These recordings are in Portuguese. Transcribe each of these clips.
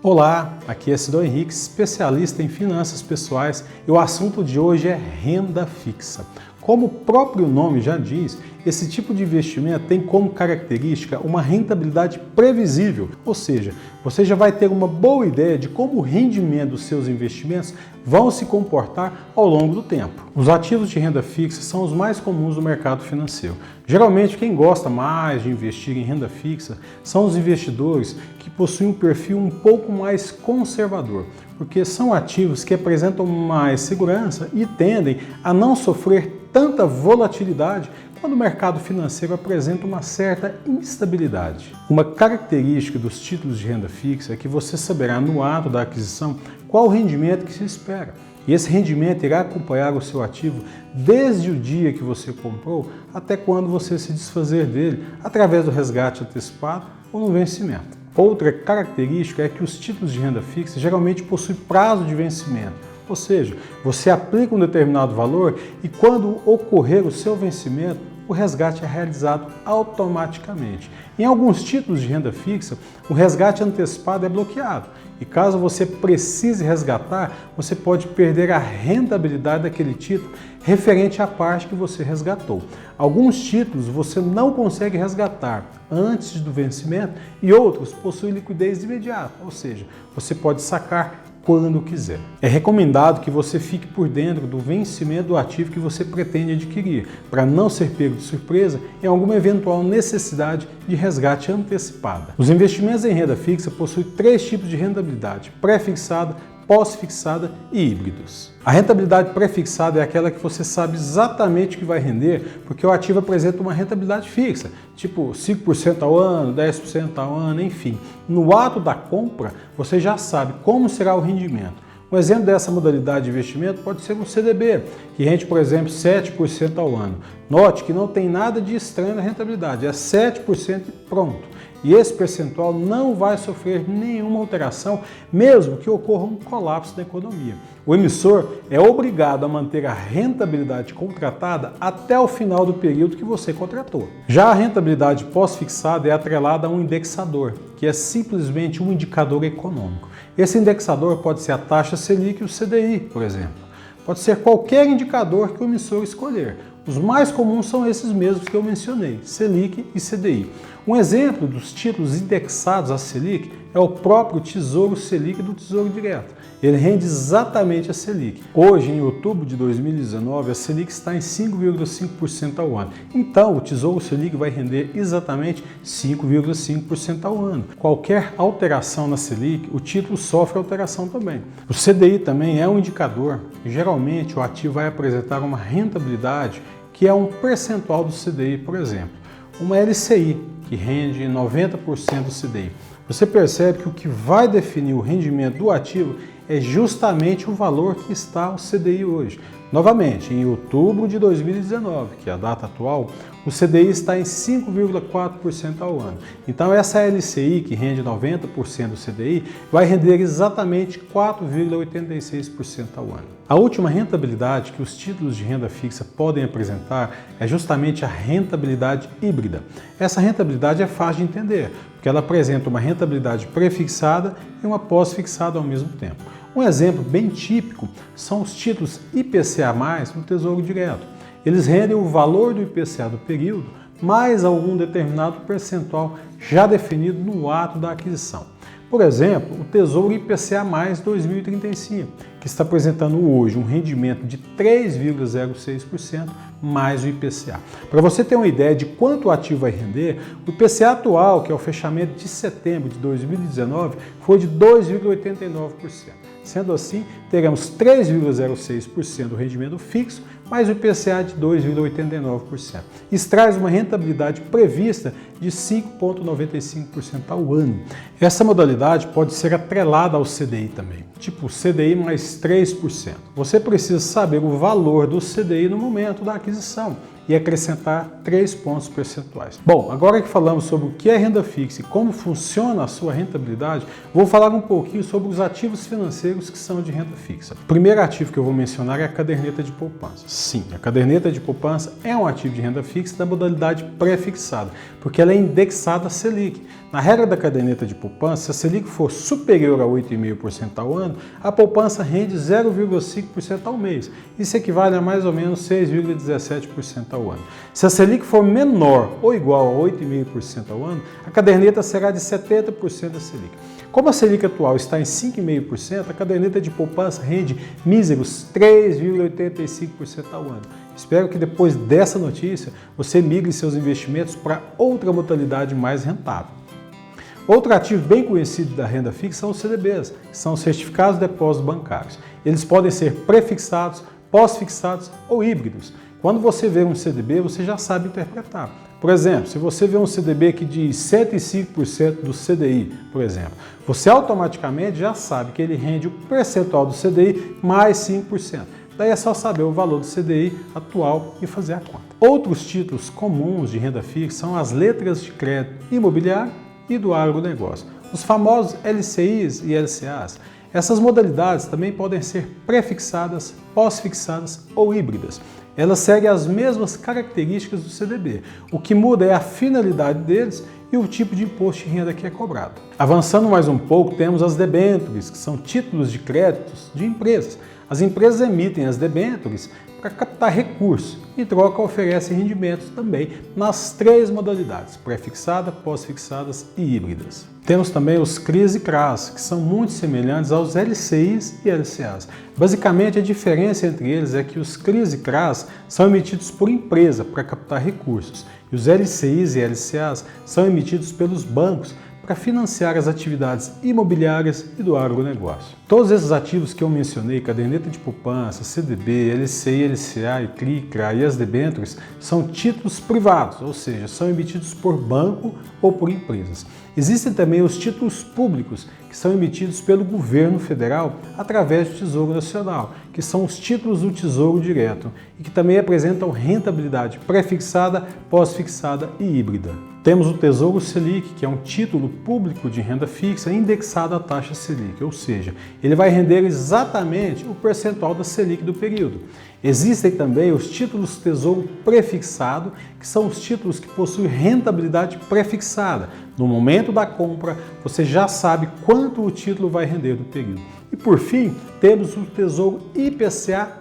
Olá, aqui é Sidão Henrique, especialista em finanças pessoais, e o assunto de hoje é renda fixa. Como o próprio nome já diz, esse tipo de investimento tem como característica uma rentabilidade previsível, ou seja, você já vai ter uma boa ideia de como o rendimento dos seus investimentos vão se comportar ao longo do tempo. Os ativos de renda fixa são os mais comuns no mercado financeiro. Geralmente, quem gosta mais de investir em renda fixa são os investidores que possuem um perfil um pouco mais conservador, porque são ativos que apresentam mais segurança e tendem a não sofrer tanta volatilidade quando o mercado financeiro apresenta uma certa instabilidade. Uma característica dos títulos de renda fixa é que você saberá no ato da aquisição qual o rendimento que se espera. E esse rendimento irá acompanhar o seu ativo desde o dia que você comprou até quando você se desfazer dele, através do resgate antecipado ou no vencimento. Outra característica é que os títulos de renda fixa geralmente possuem prazo de vencimento. Ou seja, você aplica um determinado valor e quando ocorrer o seu vencimento, o resgate é realizado automaticamente. Em alguns títulos de renda fixa, o resgate antecipado é bloqueado. E caso você precise resgatar, você pode perder a rentabilidade daquele título referente à parte que você resgatou. Alguns títulos você não consegue resgatar antes do vencimento e outros possuem liquidez imediata, ou seja, você pode sacar quando quiser. É recomendado que você fique por dentro do vencimento do ativo que você pretende adquirir, para não ser pego de surpresa em alguma eventual necessidade de resgate antecipada. Os investimentos em renda fixa possuem três tipos de rentabilidade: pré-fixada, pós-fixada e híbridos. A rentabilidade pré-fixada é aquela que você sabe exatamente o que vai render, porque o ativo apresenta uma rentabilidade fixa, tipo 5% ao ano, 10% ao ano, enfim. No ato da compra, você já sabe como será o rendimento. Um exemplo dessa modalidade de investimento pode ser um CDB, que rende, por exemplo, 7% ao ano. Note que não tem nada de estranho na rentabilidade, é 7% e pronto. E esse percentual não vai sofrer nenhuma alteração, mesmo que ocorra um colapso da economia. O emissor é obrigado a manter a rentabilidade contratada até o final do período que você contratou. Já a rentabilidade pós-fixada é atrelada a um indexador, que é simplesmente um indicador econômico. Esse indexador pode ser a taxa Selic e o CDI, por exemplo. Pode ser qualquer indicador que o emissor escolher. Os mais comuns são esses mesmos que eu mencionei, Selic e CDI. Um exemplo dos títulos indexados à Selic é o próprio Tesouro Selic do Tesouro Direto. Ele rende exatamente a Selic. Hoje, em outubro de 2019, a Selic está em 5,5% ao ano. Então, o Tesouro Selic vai render exatamente 5,5% ao ano. Qualquer alteração na Selic, o título sofre alteração também. O CDI também é um indicador. Geralmente, o ativo vai apresentar uma rentabilidade que é um percentual do CDI, por exemplo. Uma LCI, que rende 90% do CDI. Você percebe que o que vai definir o rendimento do ativo é justamente o valor que está o CDI hoje. Novamente, em outubro de 2019, que é a data atual, o CDI está em 5,4% ao ano. Então essa LCI, que rende 90% do CDI, vai render exatamente 4,86% ao ano. A última rentabilidade que os títulos de renda fixa podem apresentar é justamente a rentabilidade híbrida. Essa rentabilidade é fácil de entender, porque ela apresenta uma rentabilidade pré-fixada e uma pós-fixada ao mesmo tempo. Um exemplo bem típico são os títulos IPCA+, do Tesouro Direto. Eles rendem o valor do IPCA do período, mais algum determinado percentual já definido no ato da aquisição. Por exemplo, o Tesouro IPCA+ 2035, que está apresentando hoje um rendimento de 3,06% mais o IPCA. Para você ter uma ideia de quanto o ativo vai render, o IPCA atual, que é o fechamento de setembro de 2019, foi de 2,89%. Sendo assim, teremos 3,06% do rendimento fixo, mais o IPCA de 2,89%. Isso traz uma rentabilidade prevista de 5,95% ao ano. Essa modalidade pode ser atrelada ao CDI também, tipo CDI mais 3%. Você precisa saber o valor do CDI no momento da aquisição e acrescentar 3 pontos percentuais. Bom, agora que falamos sobre o que é renda fixa e como funciona a sua rentabilidade, vou falar um pouquinho sobre os ativos financeiros que são de renda fixa. O primeiro ativo que eu vou mencionar é a caderneta de poupança. Sim, a caderneta de poupança é um ativo de renda fixa da modalidade pré-fixada, porque ela é indexada à Selic. Na regra da caderneta de poupança, se a Selic for superior a 8,5% ao ano, a poupança rende 0,5% ao mês. Isso equivale a mais ou menos 6,17% ao ano. Se a Selic for menor ou igual a 8,5% ao ano, a caderneta será de 70% da Selic. Como a Selic atual está em 5,5%, a caderneta de poupança rende míseros 3,85% ao ano. Espero que depois dessa notícia você migre seus investimentos para outra modalidade mais rentável. Outro ativo bem conhecido da renda fixa são os CDBs, que são os certificados de depósitos bancários. Eles podem ser pré-fixados, pós-fixados ou híbridos. Quando você vê um CDB, você já sabe interpretar. Por exemplo, se você vê um CDB que diz 105% do CDI, por exemplo, você automaticamente já sabe que ele rende o percentual do CDI mais 5%. Daí é só saber o valor do CDI atual e fazer a conta. Outros títulos comuns de renda fixa são as letras de crédito imobiliário e do agronegócio, os famosos LCIs e LCAs. Essas modalidades também podem ser pré-fixadas, pós-fixadas ou híbridas. Elas seguem as mesmas características do CDB. O que muda é a finalidade deles e o tipo de imposto de renda que é cobrado. Avançando mais um pouco, temos as debêntures, que são títulos de créditos de empresas. As empresas emitem as debêntures para captar recursos e troca oferece rendimentos também nas 3 modalidades, pré-fixada, pós-fixadas e híbridas. Temos também os CRIs e CRAs, que são muito semelhantes aos LCIs e LCAs. Basicamente, a diferença entre eles é que os CRIs e CRAs são emitidos por empresa para captar recursos e os LCIs e LCAs são emitidos pelos bancos para financiar as atividades imobiliárias e do agronegócio. Todos esses ativos que eu mencionei, caderneta de poupança, CDB, LCI, LCA, CRI, CRA e as debêntures, são títulos privados, ou seja, são emitidos por banco ou por empresas. Existem também os títulos públicos, que são emitidos pelo governo federal através do Tesouro Nacional, que são os títulos do Tesouro Direto e que também apresentam rentabilidade pré-fixada, pós-fixada e híbrida. Temos o Tesouro Selic, que é um título público de renda fixa indexado à taxa Selic, ou seja, ele vai render exatamente o percentual da Selic do período. Existem também os títulos Tesouro Prefixado, que são os títulos que possuem rentabilidade prefixada. No momento da compra, você já sabe quanto o título vai render no período. E por fim, temos o Tesouro IPCA+,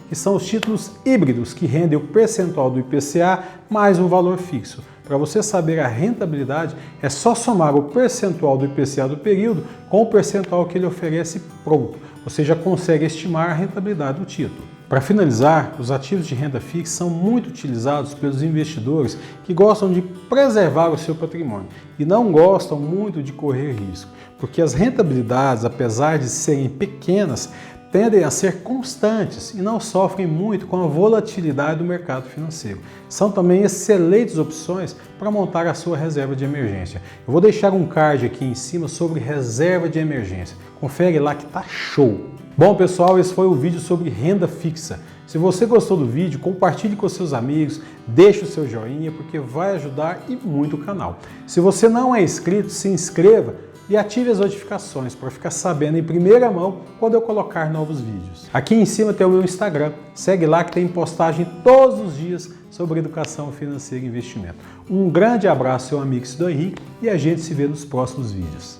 que são os títulos híbridos, que rendem o percentual do IPCA mais um valor fixo. Para você saber a rentabilidade, é só somar o percentual do IPCA do período com o percentual que ele oferece pronto. Você já consegue estimar a rentabilidade do título. Para finalizar, os ativos de renda fixa são muito utilizados pelos investidores que gostam de preservar o seu patrimônio e não gostam muito de correr risco, porque as rentabilidades, apesar de serem pequenas, tendem a ser constantes e não sofrem muito com a volatilidade do mercado financeiro. São também excelentes opções para montar a sua reserva de emergência. Eu vou deixar um card aqui em cima sobre reserva de emergência. Confere lá que tá show! Bom pessoal, esse foi o vídeo sobre renda fixa. Se você gostou do vídeo, compartilhe com seus amigos, deixe o seu joinha porque vai ajudar e muito o canal. Se você não é inscrito, se inscreva e ative as notificações para ficar sabendo em primeira mão quando eu colocar novos vídeos. Aqui em cima tem o meu Instagram, segue lá que tem postagem todos os dias sobre educação financeira e investimento. Um grande abraço, seu amigo Sido Henrique, e a gente se vê nos próximos vídeos.